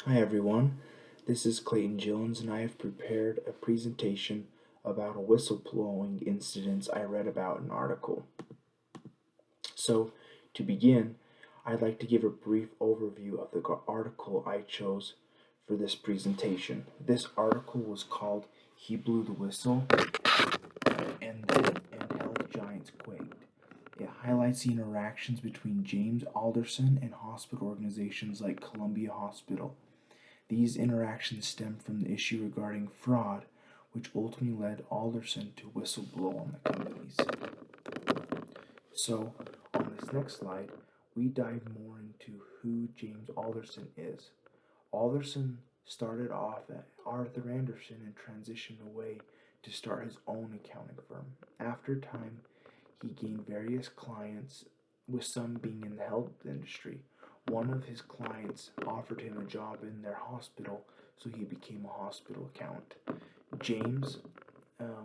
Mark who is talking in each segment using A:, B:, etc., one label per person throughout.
A: Hi everyone, this is Clayton Jones and I have prepared a presentation about a whistleblowing incident I read about in an article. So, to begin, I'd like to give a brief overview of the article I chose for this presentation. This article was called He Blew the Whistle and Health Giants Quaked. It highlights the interactions between James Alderson and hospital organizations like Columbia Hospital. These interactions stem from the issue regarding fraud, which ultimately led Alderson to whistleblow on the companies. So, on this next slide, we dive more into who James Alderson is. Alderson started off at Arthur Anderson and transitioned away to start his own accounting firm. After time, he gained various clients, with some being in the health industry. One of his clients offered him a job in their hospital, so he became a hospital accountant. James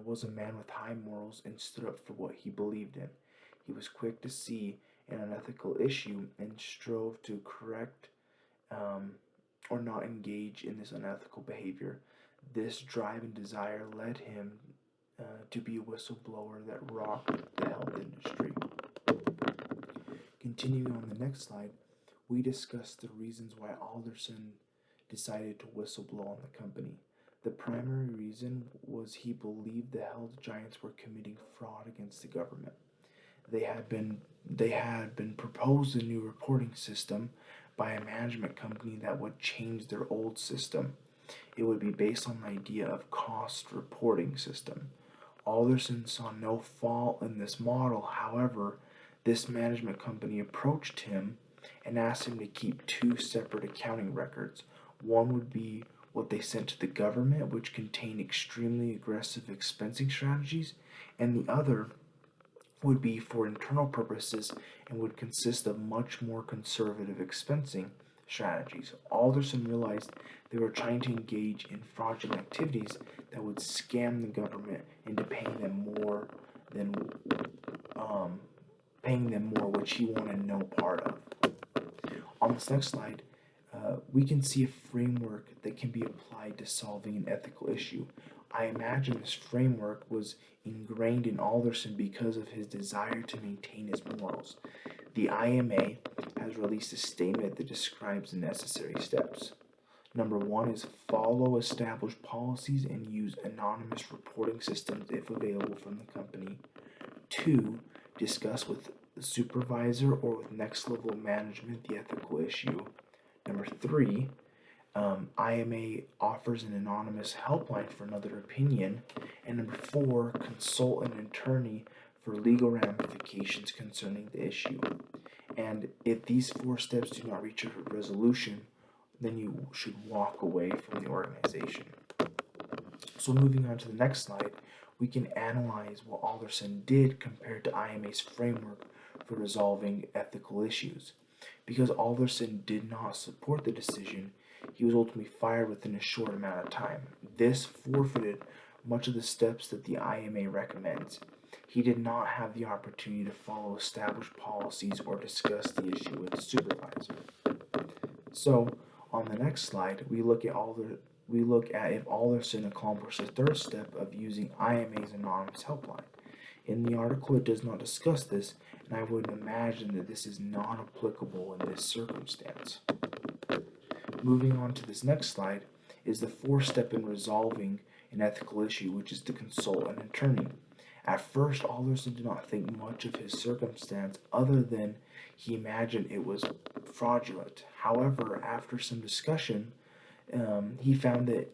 A: was a man with high morals and stood up for what he believed in. He was quick to see an unethical issue and strove to correct or not engage in this unethical behavior. This drive and desire led him to be a whistleblower that rocked the health industry. Continuing on the next slide, we discuss the reasons why Alderson decided to whistleblow on the company. The primary reason was he believed the health giants were committing fraud against the government. They had been proposed a new reporting system by a management company that would change their old system. It would be based on the idea of cost reporting system. Alderson saw no fault in this model. However, this management company approached him and asked him to keep two separate accounting records. One would be what they sent to the government, which contained extremely aggressive expensing strategies, and the other would be for internal purposes and would consist of much more conservative expensing strategies. Alderson realized they were trying to engage in fraudulent activities that would scam the government into than paying them more, which he wanted no part of. On this next slide, we can see a framework that can be applied to solving an ethical issue. I imagine this framework was ingrained in Alderson because of his desire to maintain his morals. The IMA has released a statement that describes the necessary steps. Number one is follow established policies and use anonymous reporting systems if available from the company. Two, discuss with the supervisor or with next level management the ethical issue. Number three, IMA offers an anonymous helpline for another opinion. And number four, consult an attorney for legal ramifications concerning the issue. And if these four steps do not reach a resolution, then you should walk away from the organization. So moving on to the next slide, we can analyze what Alderson did compared to IMA's framework for resolving ethical issues. Because Alderson did not support the decision, he was ultimately fired within a short amount of time. This forfeited much of the steps that the IMA recommends. He did not have the opportunity to follow established policies or discuss the issue with the supervisor. So, on the next slide, we look at if Alderson accomplished the third step of using IMA's anonymous helpline. In the article, it does not discuss this, and I would imagine that this is not applicable in this circumstance. Moving on to this next slide is the fourth step in resolving an ethical issue, which is to consult an attorney. At first, Alderson did not think much of his circumstance other than he imagined it was fraudulent. However, after some discussion, he found that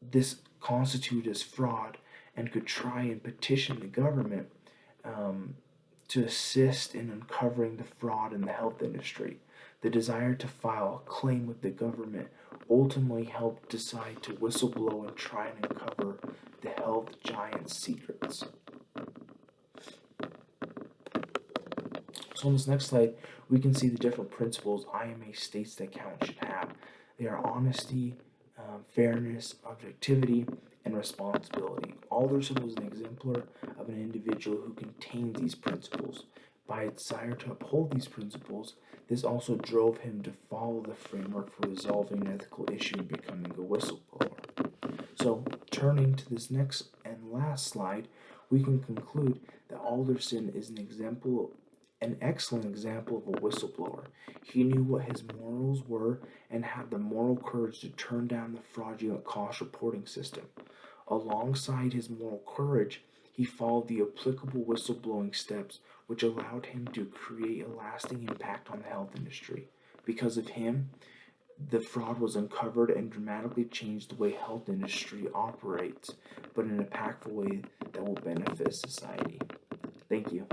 A: this constituted as fraud and could try and petition the government to assist in uncovering the fraud in the health industry. The desire to file a claim with the government ultimately helped decide to whistleblow and try and uncover the health giant's secrets. So on this next slide, we can see the different principles IMA states that accountants should have. They are honesty, fairness, objectivity, and responsibility. Alderson was an exemplar of an individual who contains these principles. By its desire to uphold these principles, this also drove him to follow the framework for resolving an ethical issue and becoming a whistleblower. So, turning to this next and last slide, we can conclude that Alderson is an excellent example of a whistleblower. He knew what his morals were and had the moral courage to turn down the fraudulent cost reporting system. Alongside his moral courage, he followed the applicable whistleblowing steps, which allowed him to create a lasting impact on the health industry. Because of him, the fraud was uncovered and dramatically changed the way health industry operates, but in an impactful way that will benefit society. Thank you.